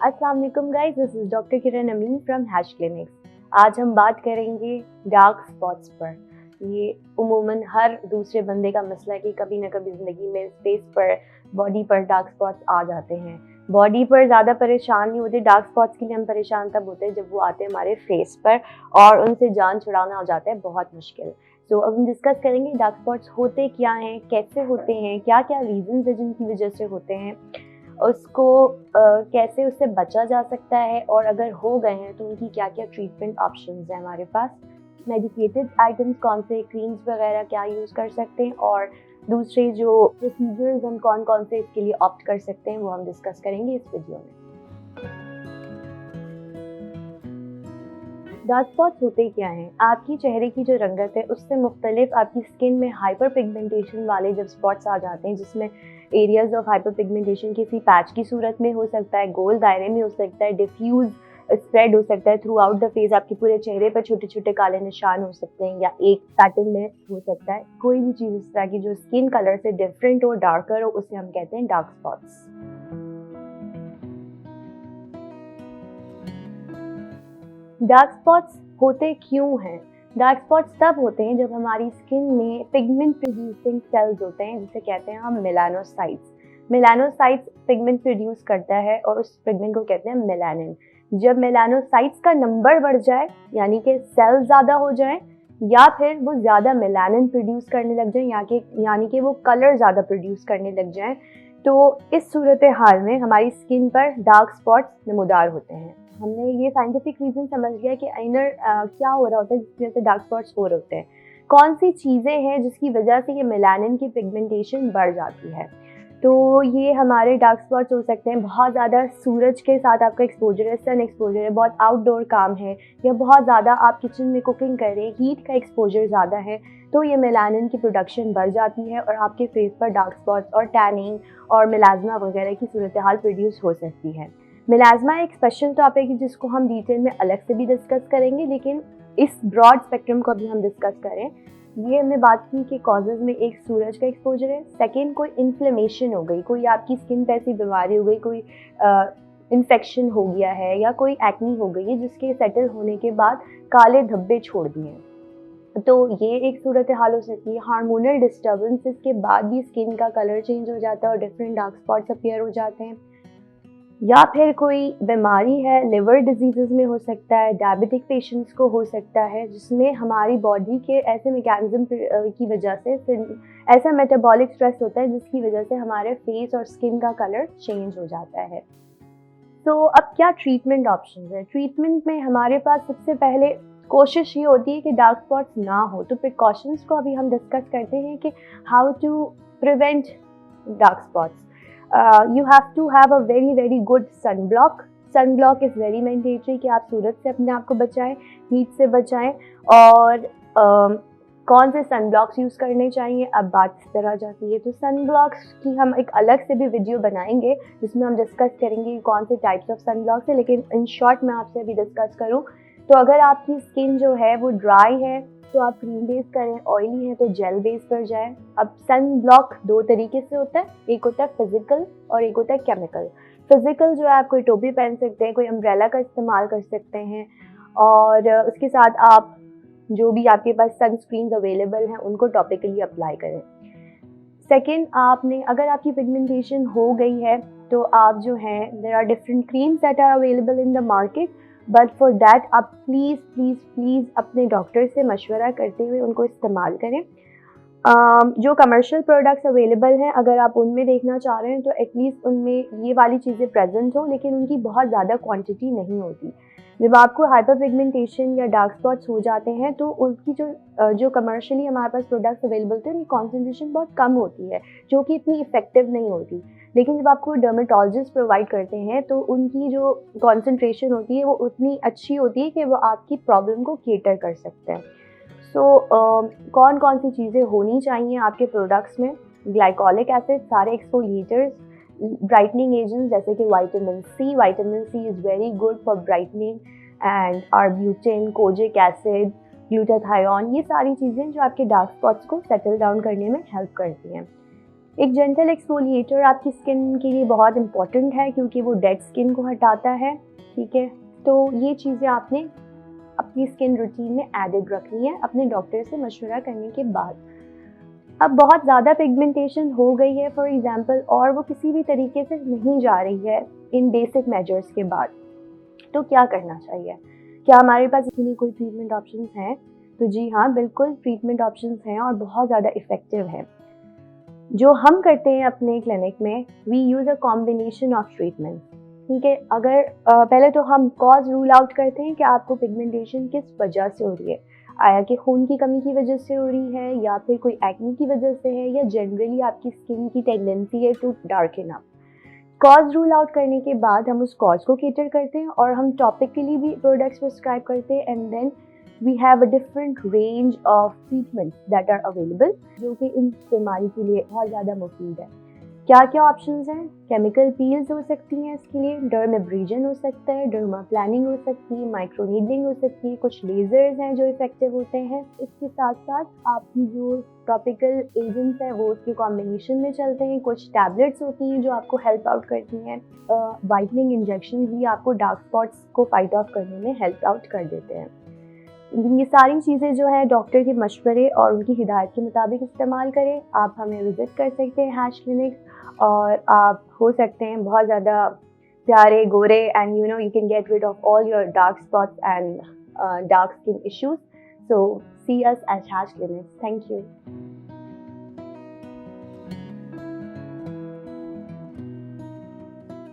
अस्सलाम वालेकुम guys, this is doctor Kiran Amin from Hash clinics. आज हम बात करेंगे डार्क स्पॉट्स पर। ये उमूमन हर दूसरे बंदे का मसला है कि कभी ना कभी ज़िंदगी में फेस पर, बॉडी पर डार्क स्पॉट्स आ जाते हैं। बॉडी पर ज़्यादा परेशान नहीं होते, डार्क स्पॉट्स के लिए हम परेशान तब होते हैं जब वो आते हैं हमारे फेस पर और उनसे जान छुड़ाना हो जाता है बहुत मुश्किल। तो अब हम डिस्कस करेंगे डार्क स्पॉट्स होते क्या हैं, कैसे होते हैं, क्या क्या रीजंस है जिनकी वजह से होते हैं, उसको कैसे उससे बचा जा सकता है, और अगर हो गए हैं तो उनकी क्या क्या ट्रीटमेंट ऑप्शंस हैं हमारे पास, मेडिकेटेड आइटम्स कौन से, क्रीम्स वगैरह क्या यूज़ कर सकते हैं, और दूसरे जो प्रोसीजर्स हम कौन कौन से इसके लिए ऑप्ट कर सकते हैं वो हम डिस्कस करेंगे इस वीडियो में। डार्क स्पॉट्स होते क्या हैं? आपकी चेहरे की जो रंगत है उससे मुख्तलिफ आपकी स्किन में हाइपर पिगमेंटेशन वाले जब स्पॉट्स आ जाते हैं, जिसमें एरियाज ऑफ हाइपर पिगमेंटेशन किसी पैच की सूरत में हो सकता है, गोल दायरे में हो सकता है, डिफ्यूज स्प्रेड हो सकता है थ्रू आउट द फेस, आपके पूरे चेहरे पर छोटे छोटे काले निशान हो सकते हैं, या एक पैटर्न में हो सकता है। कोई भी चीज़ इस तरह की जो स्किन कलर से डिफरेंट हो, डार्कर हो, उसे हम कहते हैं डार्क स्पॉट्स। डार्क स्पॉट्स होते क्यों हैं? डार्क स्पॉट्स तब होते हैं जब हमारी स्किन में पिगमेंट प्रोड्यूसिंग सेल्स होते हैं, जिसे कहते हैं हम मेलानोसाइट्स। मेलानोसाइट्स पिगमेंट प्रोड्यूस करता है और उस पिगमेंट को कहते हैं मेलानिन। जब मेलानोसाइट्स का नंबर बढ़ जाए, यानी कि सेल ज़्यादा हो जाए, या फिर वो ज़्यादा मेलानिन प्रोड्यूस करने लग जाए, यानी कि वो कलर ज़्यादा प्रोड्यूस करने लग जाए, तो इस सूरत हाल में हमारी स्किन पर डार्क स्पॉट्स नमूदार होते हैं। हमने ये साइंटिफिक रीज़न समझ लिया कि इनर क्या हो रहा होता है जिसकी वजह से डार्क स्पॉट्स हो रहे होते हैं, कौन सी चीज़ें हैं जिसकी वजह से ये मेलानिन की पिगमेंटेशन बढ़ जाती है। तो ये हमारे डार्क स्पॉट्स हो सकते हैं बहुत ज़्यादा सूरज के साथ आपका एक्सपोजर है, सन एक्सपोजर है, बहुत आउटडोर काम है, या बहुत ज़्यादा आप किचन में कुकिंग कर रहे हैं, हीट का एक्सपोजर ज़्यादा है, तो ये मेलानिन की प्रोडक्शन बढ़ जाती है और आपके फेस पर डार्क स्पॉट्स और टैनिंग और मेलाज्मा वगैरह की सूरत हाल प्रोड्यूस हो सकती है। मेलाज्मा एक स्पेशल टॉपिक है जिसको हम डिटेल में अलग से भी डिस्कस करेंगे, लेकिन इस ब्रॉड स्पेक्ट्रम को भी हम डिस्कस करें। ये हमने बात की कि कॉजेज़ में एक सूरज का एक्सपोजर है, सेकेंड कोई इन्फ्लेमेशन हो गई, कोई आपकी स्किन पे ऐसी बीमारी हो गई, कोई इन्फेक्शन हो गया है, या कोई एक्नी हो गई है जिसके सेटल होने के बाद काले धब्बे छोड़ दिए, तो ये एक सूरत हाल हो सकती है। हार्मोनल डिस्टर्बेंसेस के बाद भी स्किन का कलर चेंज हो जाता है और डिफरेंट डार्क स्पॉट्स अपीयर हो जाते हैं। या फिर कोई बीमारी है, लिवर डिजीज़ में हो सकता है, डायबिटिक पेशेंट्स को हो सकता है, जिसमें हमारी बॉडी के ऐसे मैकेनिज्म की वजह से ऐसा मेटाबॉलिक स्ट्रेस होता है जिसकी वजह से हमारे फेस और स्किन का कलर चेंज हो जाता है। तो अब क्या ट्रीटमेंट ऑप्शंस है? ट्रीटमेंट में हमारे पास सबसे पहले कोशिश ये होती है कि डार्क स्पॉट्स ना हो, तो प्रिकॉशंस को अभी हम डिस्कस करते हैं कि how to prevent dark spots. You have to have a very good sunblock. Sunblock is very mandatory कि आप सूरज से अपने आप को बचाएं, हीट से बचाएं। और कौन से सनब्लॉक्स यूज़ करने चाहिए, अब बात इस तरह जाती है। तो सनब्लॉक्स की हम एक अलग से भी वीडियो बनाएंगे जिसमें हम डिस्कस करेंगे कौन से टाइप्स ऑफ सनब्लॉक्स है, लेकिन इन शॉर्ट मैं आपसे अभी डिस्कस करूँ तो अगर आपकी स्किन जो है वो ड्राई है तो आप क्रीम बेस करें, ऑयली है तो जेल बेस पर जाएं। अब सन ब्लॉक दो तरीके से होता है, एक होता है फिजिकल और एक होता है केमिकल। फिजिकल जो है आप कोई टोपी पहन सकते हैं, कोई अम्ब्रेला का इस्तेमाल कर सकते हैं, और उसके साथ आप जो भी आपके पास सनस्क्रीन अवेलेबल हैं उनको टॉपिकली अप्लाई करें। सेकेंड, आपने अगर आपकी पिगमेंटेशन हो गई है तो आप जो हैं, there are different creams that are available in the market, but for that आप प्लीज़ अपने डॉक्टर से मशवरा करते हुए उनको इस्तेमाल करें। जो कमर्शियल प्रोडक्ट्स अवेलेबल हैं, अगर आप उनमें देखना चाह रहे हैं तो एटलीस्ट उनमें ये वाली चीज़ें प्रेजेंट हो, लेकिन उनकी बहुत ज़्यादा क्वांटिटी नहीं होती। जब आपको हाइपर पिगमेंटेशन या डार्क स्पॉट्स हो जाते हैं तो उनकी जो कमर्शियली हमारे पास प्रोडक्ट्स अवेलेबल थे उनकी कॉन्सेंट्रेशन बहुत कम होती है, जो कि इतनी इफेक्टिव नहीं होती। लेकिन जब आपको डर्मेटोलॉजिस्ट प्रोवाइड करते हैं तो उनकी जो कॉन्सेंट्रेशन होती है वो उतनी अच्छी होती है कि वो आपकी प्रॉब्लम को केटर कर सकते हैं। कौन कौन सी चीज़ें होनी चाहिए आपके प्रोडक्ट्स में? ग्लाइकोलिक एसिड, सारे एक्सफोलिएटर्स, ब्राइटनिंग एजेंट्स जैसे कि vitamin C is very good for brightening, and arbutin, kojic acid, glutathione, ये सारी चीज़ें जो आपके डार्क स्पॉट्स को सेटल डाउन करने में हेल्प करती हैं। एक जेंटल एक्सफोलिएटर आपकी स्किन के लिए बहुत इंपॉर्टेंट है क्योंकि वो डेड स्किन को हटाता है, ठीक है। तो ये चीज़ें आपने अपनी स्किन रूटीन में एडेड रखनी है अपने डॉक्टर से मशवरा करने के बाद। अब बहुत ज़्यादा पिगमेंटेशन हो गई है फॉर एग्जांपल, और वो किसी भी तरीके से नहीं जा रही है इन बेसिक मेजर्स के बाद, तो क्या करना चाहिए? क्या हमारे पास इसके लिए कोई ट्रीटमेंट ऑप्शंस हैं? तो जी हाँ, बिल्कुल ट्रीटमेंट ऑप्शंस हैं और बहुत ज़्यादा इफ़ेक्टिव हैं। जो हम करते हैं अपने क्लिनिक में, we use a combination of treatment, ठीक है। अगर पहले तो हम कॉज रूल आउट करते हैं कि आपको पिगमेंटेशन किस वजह से हो रही है, आया कि खून की कमी की वजह से हो रही है या फिर कोई एक्ने की वजह से है या जनरली आपकी स्किन की टेंडेंसी है to darken up. Cause rule out करने के बाद हम उस कॉज को केटर करते हैं और हम टॉपिकली भी प्रोडक्ट्स प्रिस्क्राइब करते हैं, and then we have a different range of treatments that are available, जो कि इस बीमारी के लिए बहुत ज़्यादा मुफीद है। क्या क्या ऑप्शंस हैं? केमिकल पील्स हो सकती हैं इसके लिए, डर्मेब्रेजन हो सकता है, डर्मा प्लानिंग हो सकती है, माइक्रो नीडलिंग हो सकती है, कुछ लेजर्स हैं जो इफेक्टिव होते हैं। इसके साथ साथ आपकी जो टॉपिकल एजेंट्स हैं वो उसके कॉम्बिनेशन में चलते हैं, कुछ टैबलेट्स होती हैं जो आपको हेल्प आउट करती हैं, वाइटनिंग इंजेक्शन भी आपको डार्क स्पॉट्स को फाइट ऑफ करने में हेल्प आउट कर देते हैं। ये सारी चीज़ें जो है डॉक्टर के मशवरे और उनकी हिदायत के मुताबिक इस्तेमाल करें। आप हमें विज़िट कर सकते हैं हैश क्लिनिक, और आप हो सकते हैं बहुत ज़्यादा प्यारे गोरे, and you can get rid of all your dark spots and dark skin issues. So see us at Hash clinic. Thank you.